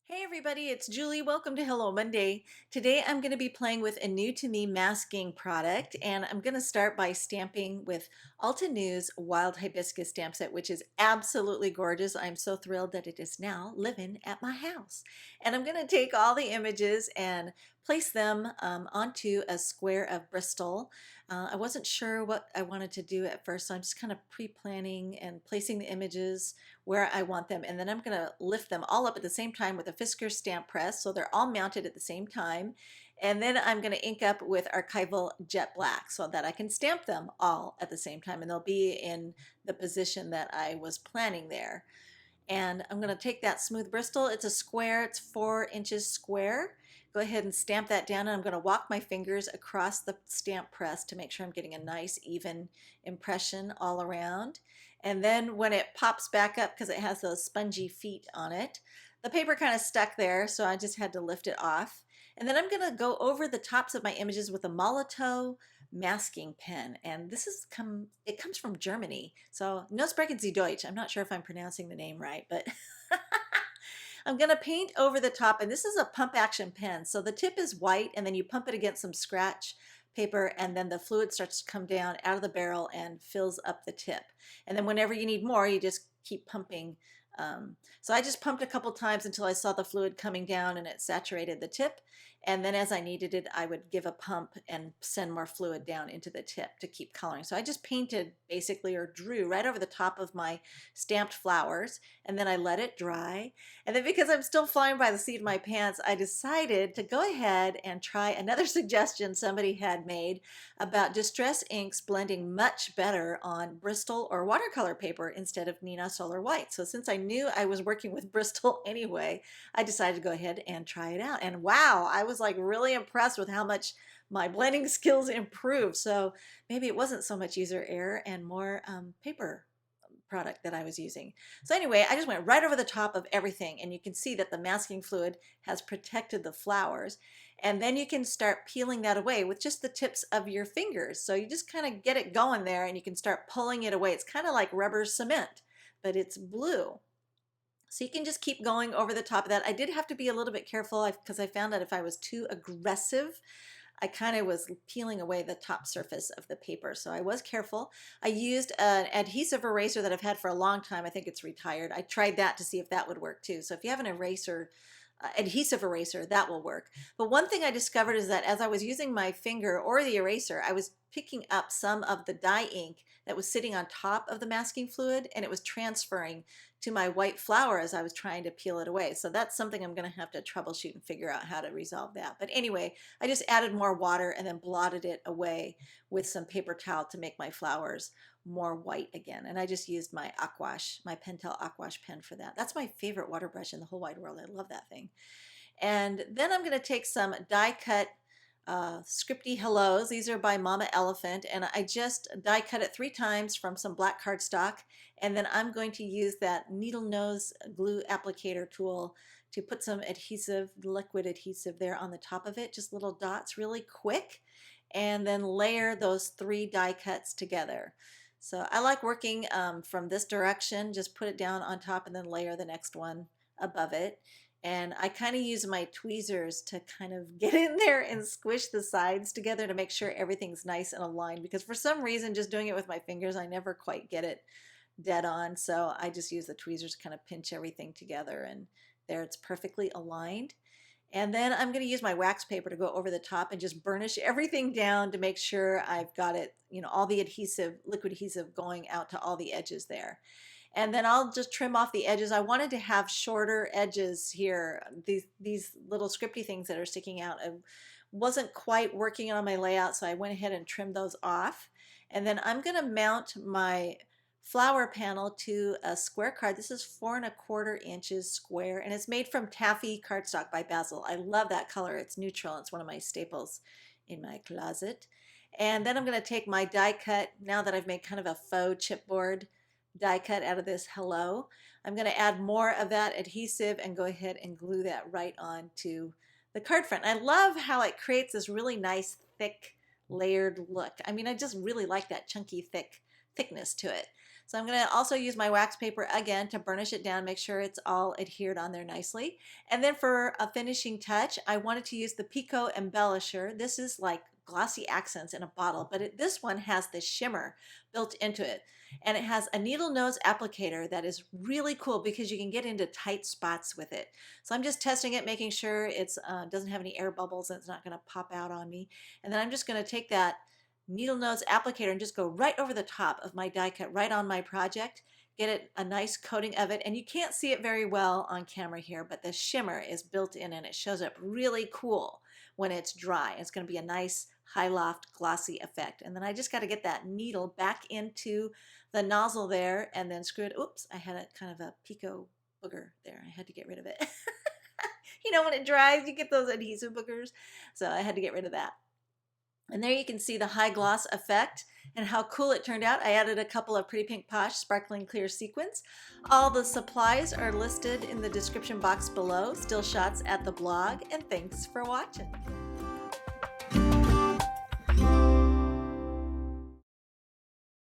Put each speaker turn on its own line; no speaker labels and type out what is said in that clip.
Hey everybody, it's Julie. Welcome to Hello Monday. Today I'm going to be playing with a new to me masking product, and I'm going to start by stamping with Alta News Wild Hibiscus stamp set, which is absolutely gorgeous. I'm so thrilled that it is now living at my house. And I'm going to take all the images and place them onto a square of Bristol. I wasn't sure what I wanted to do at first, so I'm just kind of pre-planning and placing the images where I want them, and then I'm going to lift them all up at the same time with a Fisker stamp press so they're all mounted at the same time. And then I'm going to ink up with archival jet black so that I can stamp them all at the same time, and they'll be in the position that I was planning there. And I'm going to take that smooth Bristol. It's a square, it's 4 inches square. Go ahead and stamp that down, and I'm going to walk my fingers across the stamp press to make sure I'm getting a nice even impression all around. And then when it pops back up, because it has those spongy feet on it, the paper kind of stuck there, so I just had to lift it off. And then I'm going to go over the tops of my images with a Molotow masking pen, and it comes from Germany, so no sprechen Sie Deutsch. I'm not sure if I'm pronouncing the name right, but I'm going to paint over the top, and this is a pump action pen, so the tip is white and then you pump it against some scratch paper, and then the fluid starts to come down out of the barrel and fills up the tip. And then whenever you need more, you just keep pumping. So I just pumped a couple times until I saw the fluid coming down and it saturated the tip. And then as I needed it, I would give a pump and send more fluid down into the tip to keep coloring. So I just painted basically, or drew right over the top of my stamped flowers, and then I let it dry. And then because I'm still flying by the seat of my pants, I decided to go ahead and try another suggestion somebody had made about Distress inks blending much better on Bristol or watercolor paper instead of Neenah Solar White. So since I knew I was working with Bristol anyway, I decided to go ahead and try it out. And wow, I was like really impressed with how much my blending skills improved. So maybe it wasn't so much user error and more paper product that I was using. So anyway, I just went right over the top of everything, and you can see that the masking fluid has protected the flowers. And then you can start peeling that away with just the tips of your fingers. So you just kind of get it going there and you can start pulling it away. It's kind of like rubber cement, but it's blue. So you can just keep going over the top of that. I did have to be a little bit careful because I found that if I was too aggressive, I kind of was peeling away the top surface of the paper. So I was careful. I used an adhesive eraser that I've had for a long time. I think it's retired. I tried that to see if that would work too. So if you have an eraser, adhesive eraser, that will work. But one thing I discovered is that as I was using my finger or the eraser, I was picking up some of the dye ink that was sitting on top of the masking fluid, and it was transferring to my white flower as I was trying to peel it away. So that's something I'm going to have to troubleshoot and figure out how to resolve that. But anyway, I just added more water and then blotted it away with some paper towel to make my flowers more white again. And I just used my Aquash, my Pentel Aquash pen for that. That's my favorite water brush in the whole wide world. I love that thing. And then I'm going to take some die cut scripty hellos. These are by Mama Elephant, and I just die cut it 3 times from some black cardstock, and then I'm going to use that needle nose glue applicator tool to put some adhesive, liquid adhesive there on the top of it, just little dots really quick, and then layer those 3 die cuts together. So I like working from this direction, just put it down on top and then layer the next one above it. And I kind of use my tweezers to kind of get in there and squish the sides together to make sure everything's nice and aligned, because for some reason just doing it with my fingers I never quite get it dead on. So I just use the tweezers to kind of pinch everything together, and there it's perfectly aligned. And then I'm going to use my wax paper to go over the top and just burnish everything down to make sure I've got it, all the adhesive, liquid adhesive going out to all the edges there. And then I'll just trim off the edges. I wanted to have shorter edges here, these little scripty things that are sticking out. I wasn't quite working on my layout, so I went ahead and trimmed those off. And then I'm going to mount my flower panel to a square card. This is 4¼ inches square, and it's made from taffy cardstock by Basil. I love that color. It's neutral. It's one of my staples in my closet. And then I'm going to take my die cut, now that I've made kind of a faux chipboard die cut out of this hello. I'm going to add more of that adhesive and go ahead and glue that right onto the card front. I love how it creates this really nice thick layered look. I mean, I just really like that chunky thickness to it. So I'm going to also use my wax paper again to burnish it down, make sure it's all adhered on there nicely. And then for a finishing touch, I wanted to use the Pico Embellisher. This is like glossy accents in a bottle, but this one has this shimmer built into it. And it has a needle nose applicator that is really cool because you can get into tight spots with it. So I'm just testing it, making sure it doesn't have any air bubbles and it's not going to pop out on me. And then I'm just going to take that needle nose applicator and just go right over the top of my die cut, right on my project, get it a nice coating of it. And you can't see it very well on camera here, but the shimmer is built in and it shows up really cool when it's dry. It's going to be a nice high loft glossy effect. And then I just got to get that needle back into the nozzle there and then screw it. Oops, I had a kind of a Pico booger there. I had to get rid of it. You know, when it dries, you get those adhesive boogers. So I had to get rid of that. And there you can see the high gloss effect and how cool it turned out. I added a couple of Pretty Pink Posh sparkling clear sequins. All the supplies are listed in the description box below. Still shots at the blog, and thanks for watching.